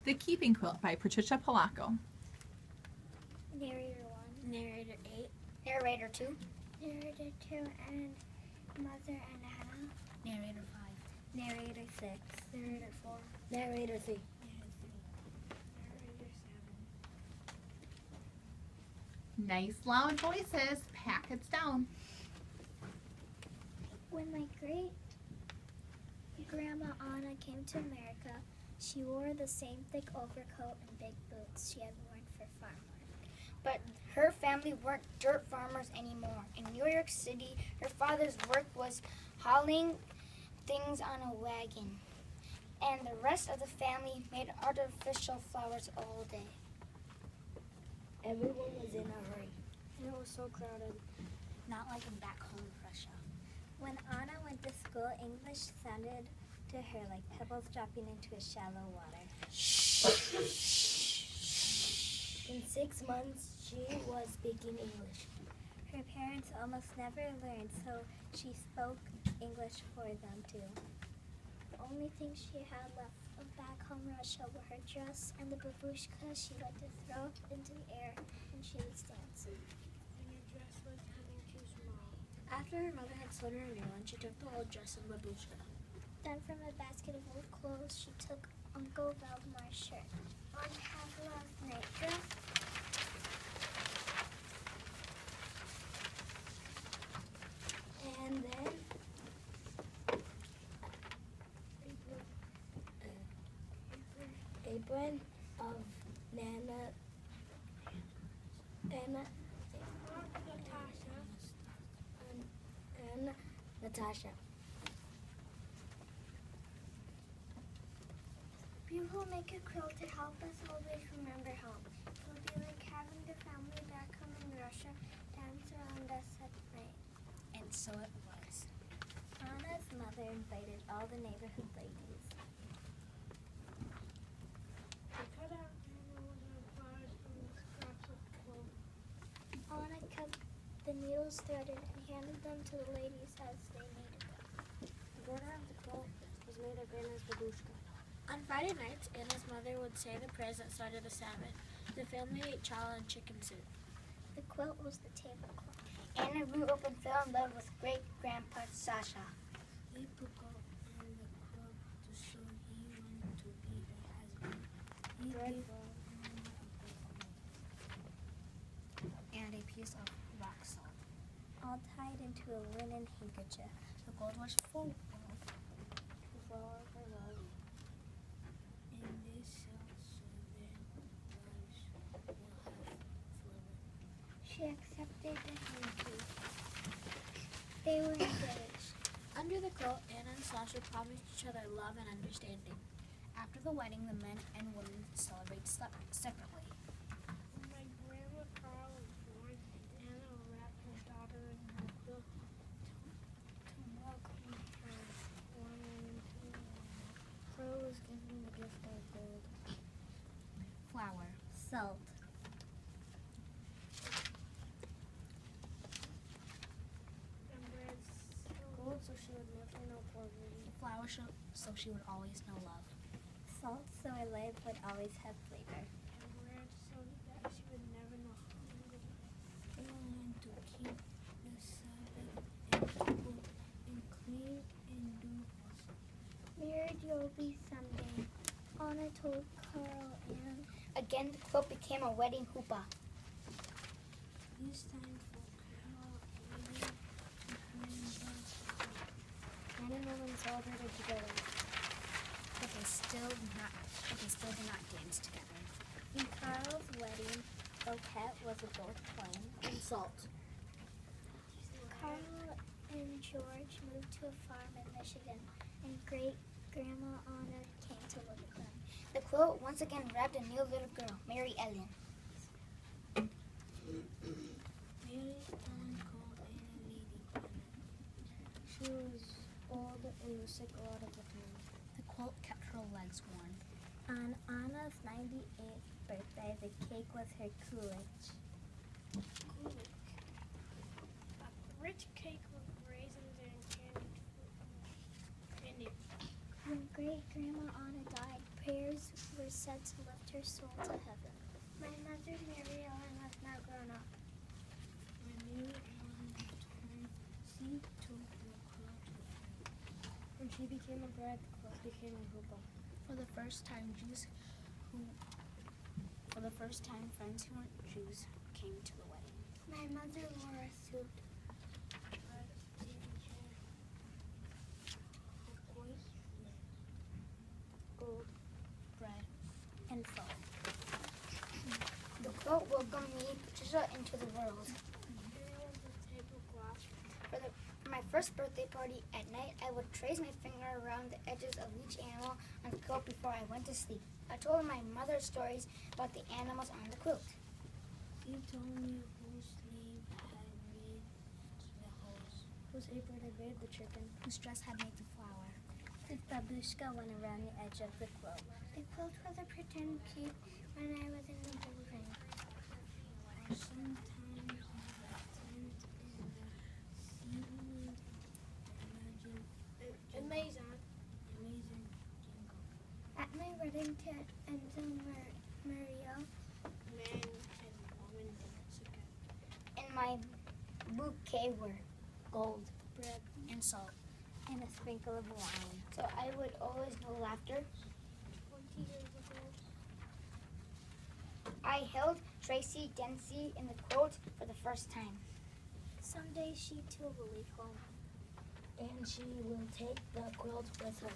The Keeping Quilt by Patricia Polacco. Narrator 1. Narrator 8. Narrator 2. Narrator 2 and Mother and Hannah. Narrator 5. Narrator 6. Narrator 4. Narrator 3. Narrator 7. Nice loud voices. Packets down. When my great grandma Anna came to America, she wore the same thick overcoat and big boots she had worn for farm work. But her family weren't dirt farmers anymore. In New York City, her father's work was hauling things on a wagon, and the rest of the family made artificial flowers all day. Everyone was in a hurry, and it was so crowded, not like in back home in Russia. When Anna went to school, English sounded to her like pebbles dropping into a shallow water. In 6 months, she was speaking English. Her parents almost never learned, so she spoke English for them too. The only thing she had left of back home Russia were her dress and the babushka she liked to throw into the air when she was dancing. And her dress was getting too small. After her mother had sewn her a new one, she took the old dress and babushka. Then from a basket of old clothes, she took Uncle Valdemar's shirt, Aunt Havela's nightdress, And then apron of Nana and Natasha. We will make a quilt to help us always remember home. It will be like having the family back home in Russia dance around us at night. And so it was. Anna's mother invited all the neighborhood ladies. They cut out flowers from the scraps of cloth. Anna cut the needles threaded and handed them to the ladies as they needed them. The border of the quilt was made of Anna's babushka. On Friday nights, Anna's mother would say the prayers that started the Sabbath. The family ate challah and chicken soup. The quilt was the tablecloth. Anna grew up and fell in love with great-grandpa Sasha. They broke up in the quilt to show he wanted to be her husband. He gave and a piece of rock salt, All tied into a linen handkerchief. The gold was full of the flower of her love. And they sell so their lives will have flavor. She accepted the hanky. They were engaged. Under the quilt, Anna and Sasha promised each other love and understanding. After the wedding, the men and women celebrate separately. When my grandma Carl was born, Anna wrapped her daughter in her quilt to welcome her one into one. Carl was given the gift of gold, flour, Salt. and bread. Gold so she would never know poverty. Flour so she would always know love. Salt so her life would always have flavor. And bread so that she would never know hunger. They learned to keep the Sabbath and cook and clean and do awesome. Married you'll be someday. Anna told Carl and Again, the quilt became a wedding hoopah. This time for Carol and Anna and Roman celebrated together. But they still did not dance together. in Carl's wedding bouquet was a gold coin. And salt. Carl and George moved to a farm in Michigan, and great-grandma Anna came to live with them. The quilt once again wrapped a new little girl, Mary Ellen. Mary Ellen called Anna Lady Anna. She was old and was sick a lot of the time. The quilt kept her legs warm. On Anna's 98th birthday, the cake was her Coolidge. A rich cake with raisins and candy. When great-grandma Anna died, prayers were said to lift her soul to heaven. My mother, Mary Ellen, has now grown up. When Mary Ellen turned, she took the quilt with her. When she became a bride, the quilt became a hoopah. For the first time, friends who weren't Jews came to the wedding. My mother wore a suit. Gold, bread, and fur. The quilt welcomed me, Patricia, into the world. For my first birthday party at night, I would trace my finger around the edges of each animal on the quilt before I went to sleep. I told my mother stories about the animals on the quilt. She told me whose sleeve had made the hose, whose apron had made the chicken, whose dress had made the flower. This babushka went around the edge of the quilt. The quilt was a pretend cape when I was in the building. Or sometimes a tent in the seaweed. Amazing jingle. At my wedding tent, Enzo Maria, Man and woman dance together. In my bouquet were gold, Bread and salt. and a sprinkle of wine. so I would always know laughter. 20 years ago. I held Tracy Dempsey in the quilt for the first time. Someday she too will leave home. And she will take the quilt with her.